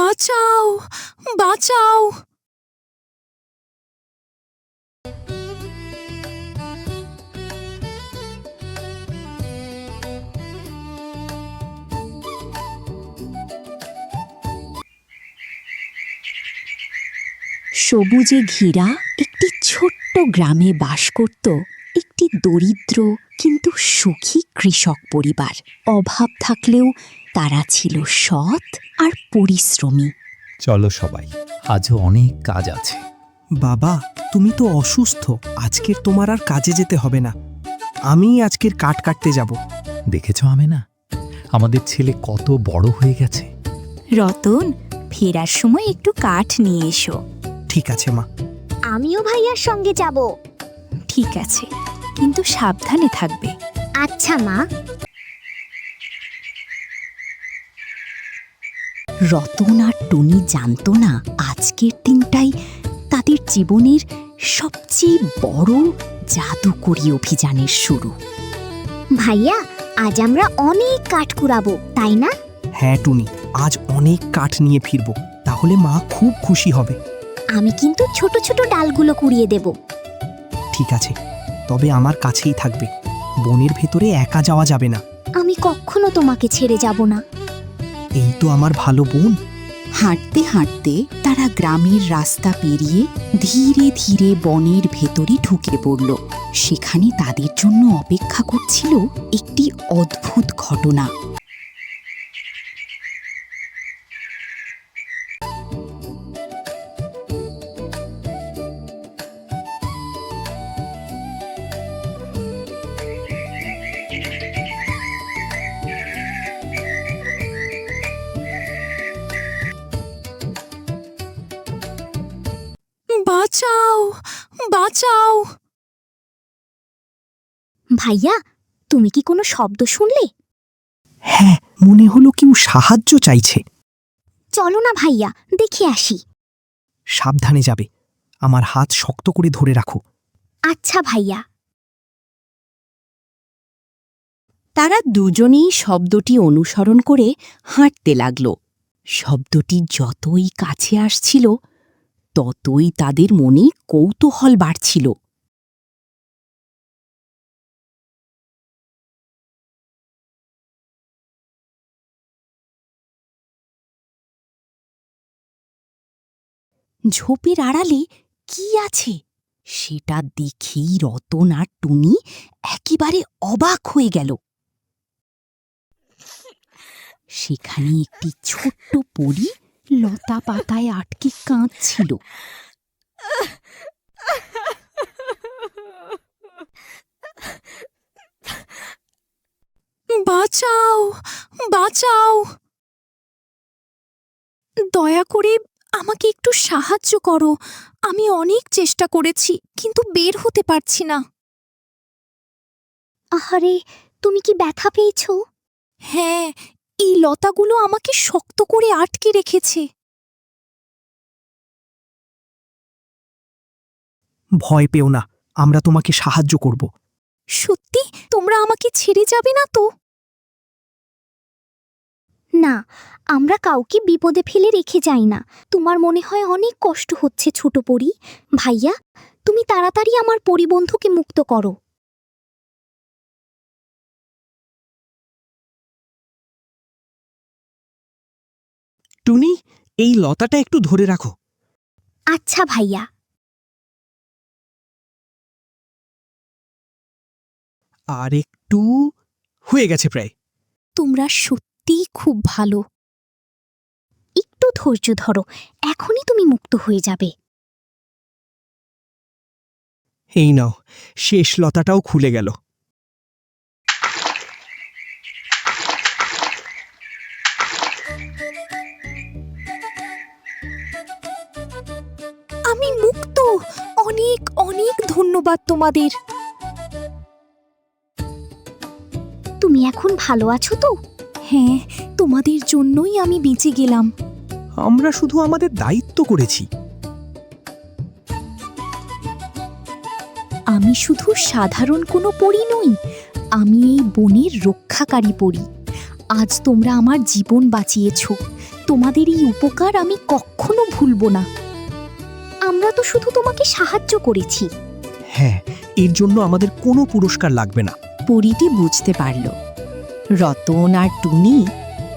বাঁচাও, বাঁচাও। সবুজে ঘেরা একটি ছোট্ট গ্রামে বাস করত একটি দরিদ্র কিন্তু সুখী কৃষক পরিবার। অভাব থাকলেও তারা ছিল সৎ আর পরিশ্রমী। চলো সবাই, আজও অনেক কাজ আছে। বাবা, তুমি তো অসুস্থ, আজকের তোমার আর কাজে যেতে হবে না। আমি আজকের কাঠ কাটতে যাব। দেখেছ আমেনা, আমাদের ছেলে কত বড় হয়ে গেছে। রতন, ফেরার সময় একটু কাঠ নিয়ে এসো। ঠিক আছে মা। আমিও ভাইয়ার সঙ্গে যাব। ঠিক আছে, কিন্তু সাবধানে থাকবে। আচ্ছা মা। রতন আর টুনি জানতো না আজকের দিনটাই তাদের জীবনের সবচেয়ে বড় জাদুকরী অভিযানের শুরু। ভাইয়া, আজ আমরা অনেক কাঠ কুড়াবো, তাই না? হ্যাঁ টুনি, আজ অনেক কাঠ নিয়ে ফিরবো, তাহলে মা খুব খুশি হবে। আমি কিন্তু ছোট ছোট ডালগুলো কুড়িয়ে দেব। ঠিক আছে, তবে আমার কাছেই থাকবে, বনের ভেতরে একা যাওয়া যাবে না। আমি কখনো তোমাকে ছেড়ে যাব না। এই তো আমার ভালো বোন। হাঁটতে হাঁটতে তারা গ্রামের রাস্তা পেরিয়ে ধীরে ধীরে বনের ভেতরে ঢুকে পড়ল। সেখানে তাদের জন্য অপেক্ষা করছিল একটি অদ্ভুত ঘটনা। বাঁচাও, বাঁচাও। ভাইয়া, তুমি কি কোনো শব্দ শুনলে? হ্যাঁ, মনে হলো কেউ সাহায্য চাইছে। চলো না ভাইয়া, দেখে আসি। সাবধানে যাবে, আমার হাত শক্ত করে ধরে রাখো। আচ্ছা ভাইয়া। তারা দুজনেই শব্দটি অনুসরণ করে হাঁটতে লাগল। শব্দটি যতই কাছে আসছিল ততই তাদের মনে কৌতূহল বাড়ছিল। ঝোপের আড়ালে কি আছে সেটা দেখেই রতন আর টুনি একেবারে অবাক হয়ে গেল। সেখানে একটি ছোট্ট পরী লতা পাতায় আটকে কাঁদছিল। বাঁচাও, বাঁচাও। দয়া করে আমাকে একটু সাহায্য করো। আমি অনেক চেষ্টা করেছি, কিন্তু বের হতে পারছি না। আহারে, তুমি কি ব্যথা পেয়েছো? হ্যাঁ, এই লতাগুলো আমাকে শক্ত করে আটকে রেখেছে। ভয় পেও না, আমরা তোমাকে সাহায্য করব। সত্যি তোমরা আমাকে ছেড়ে যাবে না তো? না, আমরা কাউকে বিপদে ফেলে রেখে যাই না। তোমার মনে হয় অনেক কষ্ট হচ্ছে ছোট পরী। ভাইয়া, তুমি তাড়াতাড়ি আমার পরিবন্ধুকে মুক্ত করো। টুনি, এই লতাটা একটু ধরে রাখো। আচ্ছা ভাইয়া। আর একটু, হয়ে গেছে প্রায়। তোমরা সত্যিই খুব ভালো। একটু ধৈর্য ধরো, এখনই তুমি মুক্ত হয়ে যাবে। এই নাও, শেষ লতাটাও খুলে গেল। আমি মুক্ত। অনেক অনেক ধন্যবাদ তোমাদের। তুমি এখন ভালো আছো তো? হ্যাঁ, তোমাদের জন্যই আমি বেঁচে গেলাম। আমরা শুধু আমাদের দায়িত্ব করেছি। আমি শুধু সাধারণ কোনো পরী নই, আমি এই বনের রক্ষাকারী পরী। আজ তোমরা আমার জীবন বাঁচিয়েছ, তোমাদের এই উপকার আমি কখনো ভুলবো না। আমরা তো শুধু তোমাকে সাহায্য করেছি। হ্যাঁ, এর জন্য আমাদের কোনো পুরস্কার লাগবে না। পরীটি বুঝতে পারল রতন আর টুনি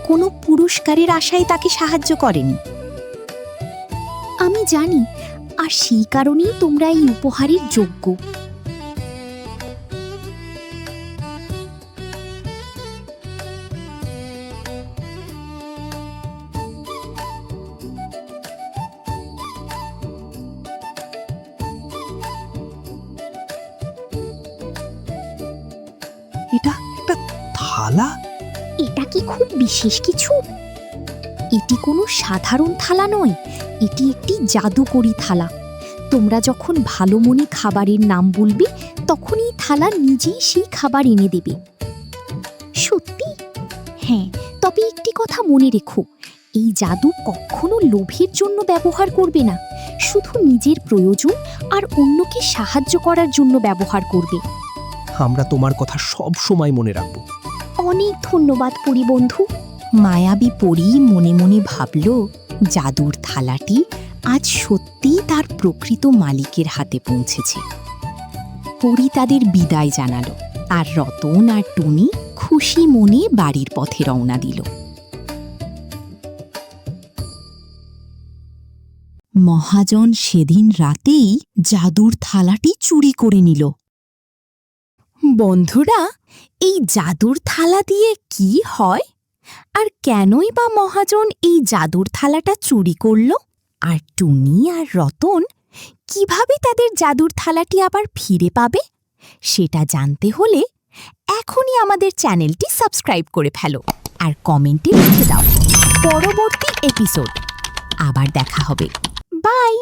কোনো পুরস্কারের আশায় তাকে সাহায্য করেনি। আমি জানি, আর সেই কারণেই তোমরা এই উপহারের যোগ্য। এটা একটা থালা? এটা কি খুব বিশেষ কিছু? এটি কোনো সাধারণ থালা নয়, এটি একটি জাদুকরি থালা। তোমরা যখন ভালো মনে খাবারের নাম বলবে, তখন এই থালা নিজেই সেই খাবার এনে দেবে। সত্যি? হ্যাঁ, তবে একটি কথা মনে রেখো, এই জাদু কখনো লোভের জন্য ব্যবহার করবে না, শুধু নিজের প্রয়োজন আর অন্যকে সাহায্য করার জন্য ব্যবহার করবে। আমরা তোমার কথা সব সময় মনে রাখব। অনেক ধন্যবাদ পরিবন্ধু। মায়াবী পরী মনে মনে ভাবল জাদুর থালাটি আজ সত্যিই তার প্রকৃত মালিকের হাতে পৌঁছেছে। পরী তাদের বিদায় জানালো, আর রতন আর টুনি খুশি মনে বাড়ির পথে রওনা দিল। মহাজন সেদিন রাতেই জাদুর থালাটি চুরি করে নিল। বন্ধুরা, এই জাদুর থালা দিয়ে কি হয়, আর কেনই বা মহাজন এই জাদুর থালাটা চুরি করল, আর টুনি আর রতন কিভাবে তাদের জাদুর থালাটি আবার ফিরে পাবে, সেটা জানতে হলে এখনই আমাদের চ্যানেলটি সাবস্ক্রাইব করে ফেলো আর কমেন্টে লিখে দাও পরবর্তী এপিসোড। আবার দেখা হবে। বাই।